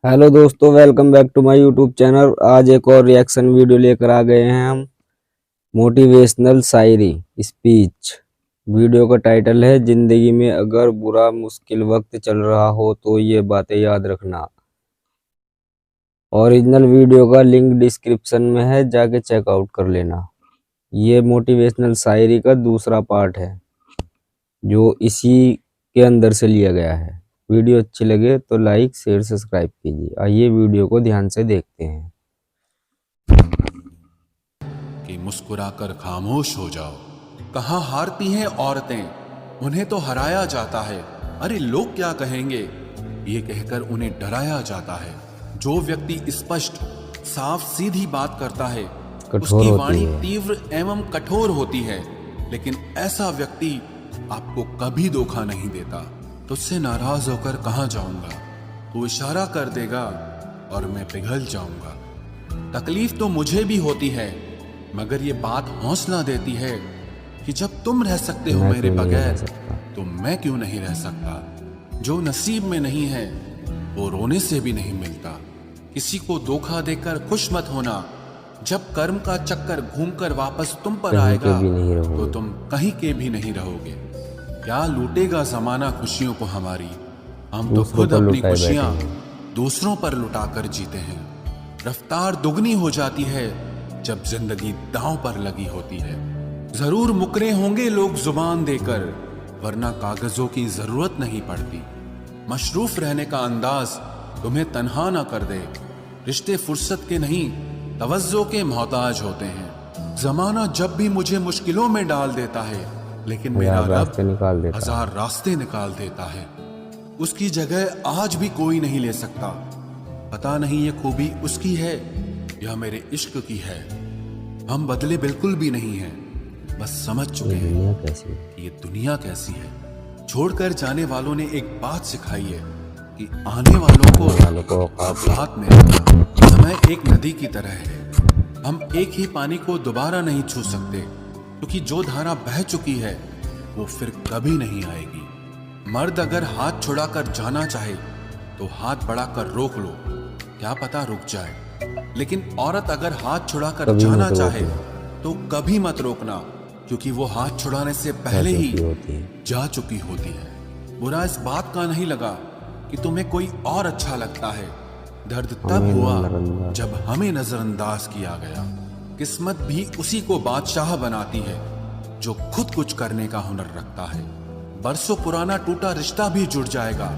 Hello दोस्तों, welcome back to my YouTube channel. आज एक और रिएक्शन वीडियो लेकर आ गए हैं हम। मोटिवेशनल शायरी स्पीच। वीडियो का टाइटल है जिंदगी में अगर बुरा मुश्किल वक्त चल रहा हो तो ये बातें याद रखना। ओरिजिनल वीडियो का लिंक डिस्क्रिप्शन में है, जाके चेकआउट कर लेना। ये मोटिवेशनल शायरी का दूसरा पार्ट है जो इसी के अंदर से लिया गया है। वीडियो अच्छी लगे तो लाइक शेयर सब्सक्राइब कीजिए। आइए वीडियो को ध्यान से देखते हैं। कि मुस्कुराकर खामोश हो जाओ। कहाँ हारती हैं औरतें, उन्हें तो हराया जाता है। अरे लोग क्या कहेंगे, ये कहकर उन्हें डराया जाता है। जो व्यक्ति स्पष्ट साफ सीधी बात करता है कठोर उसकी होती वाणी है। तीव्र एवं कठोर होती है, लेकिन ऐसा व्यक्ति आपको कभी धोखा नहीं देता। तुझसे नाराज होकर कहाँ जाऊंगा, तू इशारा कर देगा और मैं पिघल जाऊंगा। तकलीफ तो मुझे भी होती है, मगर ये बात हौसला देती है कि जब तुम रह सकते हो मैं मेरे क्यों नहीं रह बगैर सकता। तो मैं क्यों नहीं रह सकता। जो नसीब में नहीं है वो रोने से भी नहीं मिलता। किसी को धोखा देकर खुश मत होना। जब कर्म का चक्कर घूमकर वापस तुम पर कहीं के आएगा भी नहीं तो रहोगे। तुम कहीं के भी नहीं रहोगे। क्या लूटेगा जमाना खुशियों को हमारी, हम तो दूसरों खुद पर अपनी लुटाए बैठे खुशियां हैं। दूसरों पर लुटाकर जीते हैं। रफ्तार दुगनी हो जाती है जब जिंदगी दांव पर लगी होती है। जरूर मुकरे होंगे लोग जुबान देकर, वरना कागजों की जरूरत नहीं पड़ती। मशरूफ रहने का अंदाज तुम्हें तन्हा ना कर दे। रिश्ते फुर्सत के नहीं तवज्जो के मोहताज होते हैं। जमाना जब भी मुझे मुश्किलों में डाल देता है, लेकिन मेरा हजार रास्ते रब निकाल देता है। हजार रास्ते निकाल देता है। उसकी जगह आज भी कोई नहीं ले सकता। पता नहीं ये खूबी उसकी है या मेरे इश्क की है। हम बदले बिल्कुल भी नहीं हैं, बस समझ चुके ये हैं दुनिया कैसी है। कि ये दुनिया कैसी है। छोड़कर जाने वालों ने एक बात सिखाई है कि आने वालों को औकात में रखना। समय एक नदी की तरह है, हम एक ही पानी को दोबारा नहीं छू सकते, क्योंकि जो धारा बह चुकी है वो फिर कभी नहीं आएगी। मर्द अगर हाथ छुड़ाकर जाना चाहे तो हाथ बढ़ाकर रोक लो, क्या पता रुक जाए। लेकिन औरत अगर हाथ छुड़ाकर कभी जाना मत चाहे रोकना। तो कभी मत रोकना, क्योंकि वो हाथ छुड़ाने से जा पहले ही चुकी होती है। जा चुकी होती है। बुरा इस बात का नहीं लगा कि तुम्हें कोई और अच्छा लगता है। दर्द तब हमें हुआ नजरअंदाज। जब हमें नजरअंदाज किया गया। किस्मत भी उसी को बादशाह बनाती है जो खुद कुछ करने का हुनर रखता है। बरसों पुराना टूटा रिश्ता भी जुड़ जाएगा,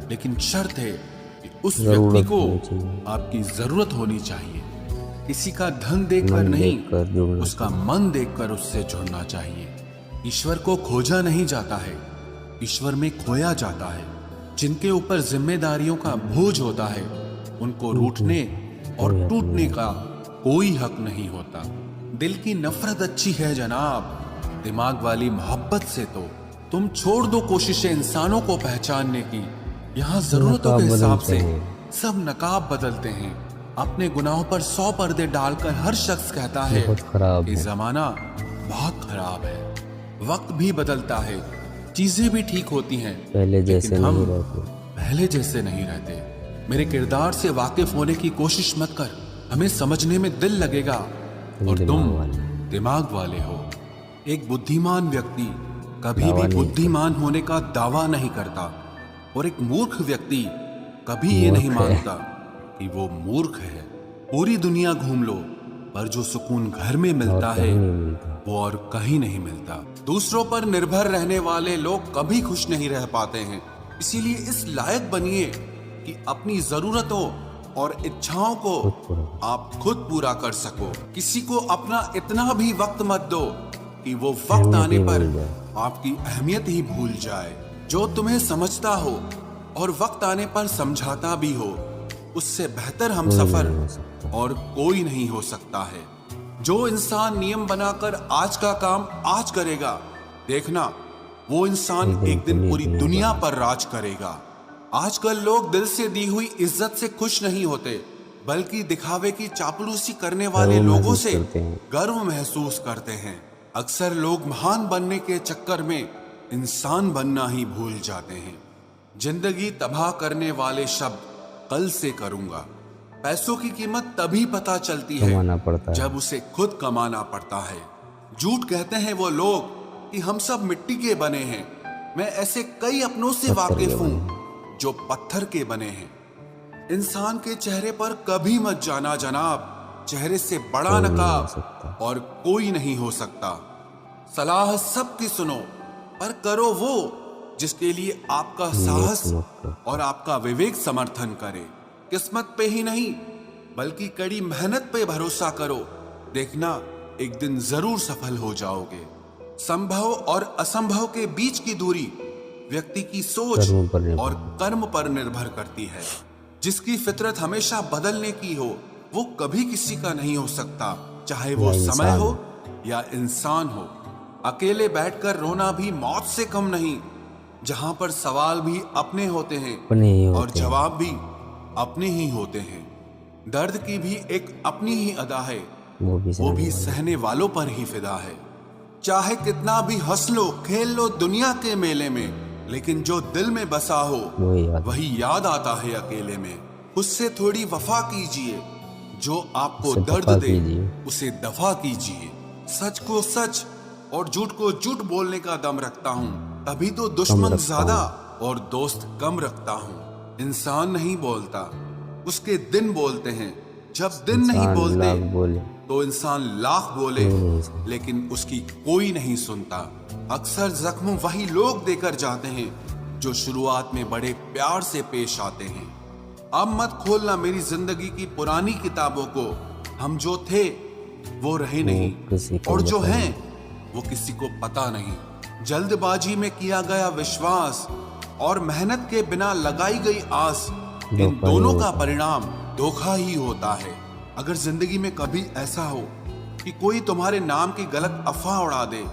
लेकिन शर्त है कि उस व्यक्ति जरूरत को होनी चाहिए। आपकी जरूरत होनी चाहिए। किसी का धन देखकर मन नहीं, देखकर जुड़ना उसका चाहिए। मन देखकर उससे जुड़ना चाहिए। ईश्वर को खोजा नहीं जाता है, ईश्वर में खोया जाता है। जिनके ऊपर जिम्मेदारियों का बोझ होता है उनको रूठने और कोई हक टूटने नहीं का कोई हक नहीं होता। दिल की नफरत अच्छी है जनाब, दिमाग वाली मोहब्बत से तो तुम छोड़ दो कोशिशें इंसानों को पहचानने की। यहाँ जरूरतों के नकाब हिसाब बदलते से हैं। सब नकाब बदलते हैं। अपने गुनाहों पर 100 पर्दे डालकर हर शख्स कहता है बहुत खराब कि है। जमाना बहुत खराब है। वक्त भी बदलता है, चीजें भी ठीक होती हैं, पहले लेकिन जैसे हम नहीं रहते। पहले जैसे नहीं रहते। मेरे किरदार से वाकिफ होने की कोशिश मत कर, हमें समझने में दिल लगेगा। और तुम दिमाग वाले दिमाग वाले हो। एक बुद्धिमान व्यक्ति कभी दावा भी नहीं बुद्धिमान होने का दावा नहीं करता, और एक मूर्ख व्यक्ति कभी ये नहीं मूर्ख है। मानता कि वो मूर्ख है। पूरी दुनिया घूम लो, पर जो सुकून घर में और मिलता है कहीं नहीं मिलता। वो और कहीं नहीं मिलता। दूसरों पर निर्भर रहने वाले लोग कभी खुश नहीं रह पाते हैं। इसीलिए इस लायक बनिए कि अपनी जरूरतों और इच्छाओं को खुद पूरा। आप खुद पूरा कर सको। किसी को अपना इतना भी वक्त मत दो कि वो वक्त अहमियत आने ही पर भूल जाए। आपकी अहमियत ही भूल जाए। जो तुम्हें समझता हो और वक्त आने पर समझाता भी हो, उससे बेहतर हम कोई सफर नहीं हो सकता। और कोई नहीं हो सकता है। जो इंसान नियम बनाकर आज का काम आज करेगा, देखना वो इंसान एक दिन पूरी दुनिया पर राज करेगा। आजकल लोग दिल से दी हुई इज्जत से खुश नहीं होते, बल्कि दिखावे की चापलूसी करने वाले गर्व लोगों महसूस से करते हैं। गर्व महसूस करते हैं। अक्सर लोग महान बनने के चक्कर में इंसान बनना ही भूल जाते हैं। जिंदगी तबाह करने वाले शब्द कल से करूंगा। पैसों की कीमत तभी पता चलती है कमाना पड़ता है। जब उसे खुद कमाना पड़ता है। झूठ कहते हैं वो लोग कि हम सब मिट्टी के बने हैं। मैं ऐसे कई अपनों से पत्थर के वाकिफ बने हूं जो पत्थर के बने हैं। इंसान के चेहरे पर कभी मत जाना जनाब, चेहरे से बड़ा कोई नहीं हो नकाब सकता। और कोई नहीं हो सकता। सलाह सबकी सुनो पर करो वो जिसके लिए आपका साहस और आपका विवेक समर्थन करे। किस्मत पे ही नहीं बल्कि कड़ी मेहनत पे भरोसा करो, देखना एक दिन जरूर सफल हो जाओगे। संभव और असंभव के बीच की दूरी व्यक्ति की सोच और कर्म पर निर्भर करती है। जिसकी फितरत हमेशा बदलने की हो वो कभी किसी का नहीं हो सकता, चाहे वो समय हो या इंसान हो। अकेले बैठकर रोना भी मौत से कम नहीं, जहां पर सवाल भी अपने होते हैं और जवाब भी अपने ही होते हैं। दर्द की भी एक अपनी ही अदा है, वो भी सहने वालों पर ही फिदा है। चाहे कितना भी हंस लो खेल लो दुनिया के मेले में, लेकिन जो दिल में बसा हो वही याद आता है अकेले में। उससे थोड़ी वफा कीजिए, जो आपको दर्द दे उसे दफा कीजिए। सच को सच और झूठ को झूठ बोलने का दम रखता हूँ, तभी तो दुश्मन ज्यादा और दोस्त कम रखता हूँ। इंसान नहीं बोलता, उसके दिन बोलते हैं। जब दिन नहीं बोलते तो इंसान लाख बोले लेकिन उसकी कोई नहीं सुनता। अक्सर जख्म वही लोग देकर जाते हैं जो शुरुआत में बड़े प्यार से पेश आते हैं। अब मत खोलना मेरी जिंदगी की पुरानी किताबों को, हम जो थे वो रहे नहीं और जो हैं वो किसी को पता नहीं। जल्दबाजी में किया गया विश्वास और मेहनत के बिना लगाई गई आस, इन दोनों का परिणाम धोखा ही होता है। अगर जिंदगी में कभी ऐसा हो कि कोई तुम्हारे नाम की गलत अफवाह उड़ा दे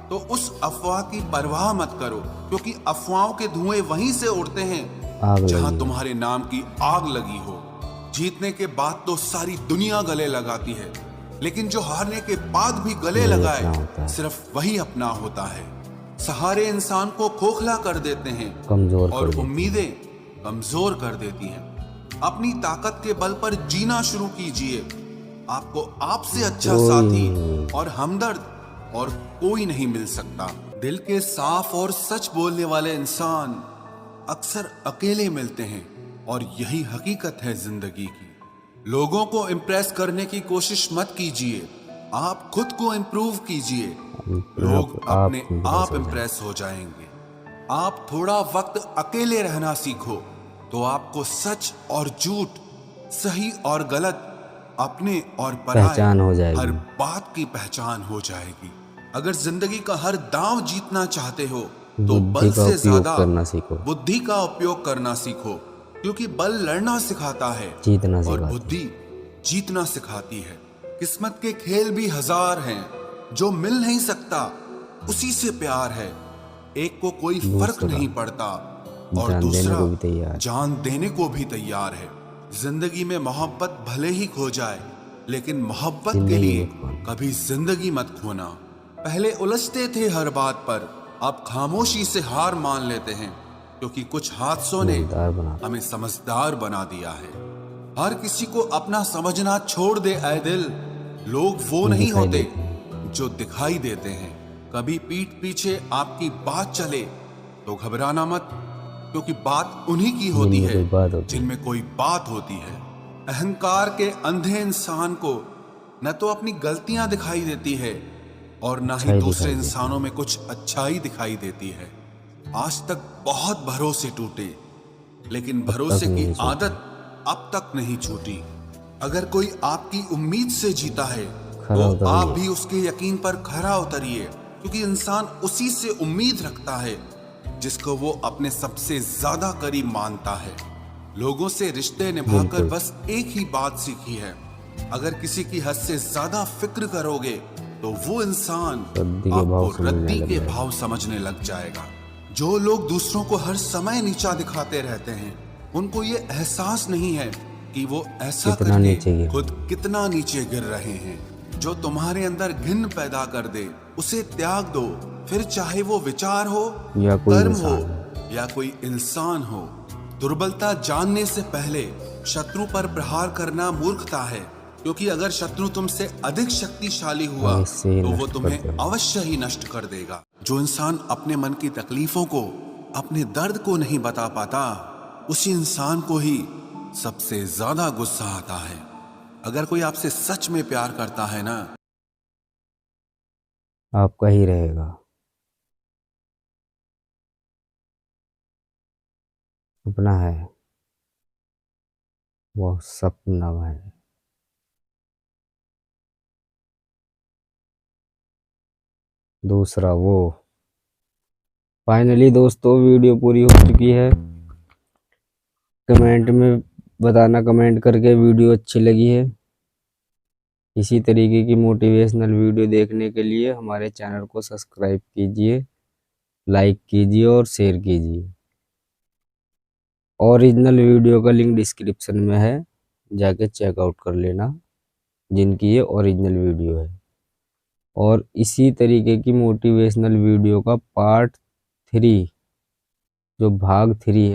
तो उस अफवाह की परवाह मत करो, क्योंकि अफवाहों के धुएं वहीं से उड़ते हैं जहां तुम्हारे नाम की आग लगी हो। जीतने के बाद तो सारी दुनिया गले लगाती है, लेकिन जो हारने के बाद भी गले लगाए सिर्फ वही अपना होता है। सहारे इंसान को खोखला कर देते हैं और उम्मीदें कमजोर कर देती हैं। अपनी ताकत के बल पर जीना शुरू कीजिए। आपको आपसे अच्छा साथी और हमदर्द और कोई नहीं मिल सकता। दिल के साफ और सच बोलने वाले इंसान अक्सर अकेले मिलते हैं और यही हकीकत है जिंदगी की। लोगों को इम्प्रेस करने की कोशिश मत कीजिए, आप खुद को इम्प्रूव कीजिए। लोग अपने आप इम्प्रेस हो जाएंगे। आप थोड़ा वक्त अकेले रहना सीखो तो आपको सच और झूठ, सही और गलत, अपने और पराये हर बात की पहचान हो जाएगी। अगर जिंदगी का हर दांव जीतना चाहते हो तो बल से ज्यादा बुद्धि का उपयोग करना सीखो, क्योंकि बल लड़ना सिखाता है और बुद्धि जीतना सिखाती है। किस्मत के खेल भी हजार हैं, जो मिल नहीं सकता उसी से प्यार है। एक को कोई फर्क नहीं पड़ता और दूसरा जान देने को भी तैयार है। जिंदगी में मोहब्बत भले ही खो जाए, लेकिन मोहब्बत के लिए कभी जिंदगी मत खोना। पहले उलझते थे हर बात पर, अब खामोशी से हार मान लेते हैं, क्योंकि कुछ हादसों ने हमें समझदार बना दिया है। हर किसी को अपना समझना छोड़ दे ऐ दिल। लोग वो नहीं होते जो दिखाई देते हैं। कभी पीठ पीछे आपकी बात चले तो घबराना मत, क्योंकि बात उन्हीं की होती है जिनमें कोई बात होती है। अहंकार के अंधे इंसान को न तो अपनी गलतियां दिखाई देती है और न ही दूसरे इंसानों में कुछ अच्छाई दिखाई देती है। आज तक बहुत भरोसे टूटे, लेकिन भरोसे की आदत अब तक नहीं छूटी। अगर कोई आपकी उम्मीद से जीता है तो आप भी उसके यकीन पर खरा उतरिए, क्योंकि इंसान उसी से उम्मीद रखता है जिसको वो अपने सबसे ज्यादा करीब मानता है। लोगों से रिश्ते निभाकर बस एक ही बात सीखी है, अगर किसी की हद से ज्यादा फिक्र करोगे तो वो इंसान आपको रद्दी के भाव समझने लग जाएगा। जो लोग दूसरों को हर समय नीचा दिखाते रहते हैं, उनको ये एहसास नहीं है कि वो ऐसा करके खुद कितना नीचे गिर रहे हैं। जो तुम्हारे अंदर घिन पैदा कर दे उसे त्याग दो, फिर चाहे वो विचार हो, कर्म हो या कोई इंसान हो। दुर्बलता जानने से पहले शत्रु पर प्रहार करना मूर्खता है, क्योंकि अगर शत्रु तुमसे अधिक शक्तिशाली हुआ अवश्य ही तो वो नष्ट कर तुम्हें देगा। अवश्य ही नष्ट कर देगा। जो इंसान अपने मन की तकलीफों को, अपने दर्द को नहीं बता पाता, उसी इंसान को ही सबसे ज्यादा गुस्सा आता है। अगर कोई आपसे सच में प्यार करता है ना, आपका ही रहेगा। अपना है, वो सपना है। दूसरा वो। फाइनली दोस्तों वीडियो पूरी हो चुकी है। कमेंट में बताना, कमेंट करके वीडियो अच्छी लगी है। इसी तरीके की मोटिवेशनल वीडियो देखने के लिए हमारे चैनल को सब्सक्राइब कीजिए, लाइक कीजिए और शेयर कीजिए। ओरिजिनल वीडियो का लिंक डिस्क्रिप्शन में है, जाके चेकआउट कर लेना, जिनकी ये ओरिजिनल वीडियो है। और इसी तरीके की मोटिवेशनल वीडियो का पार्ट 3, जो भाग 3 है,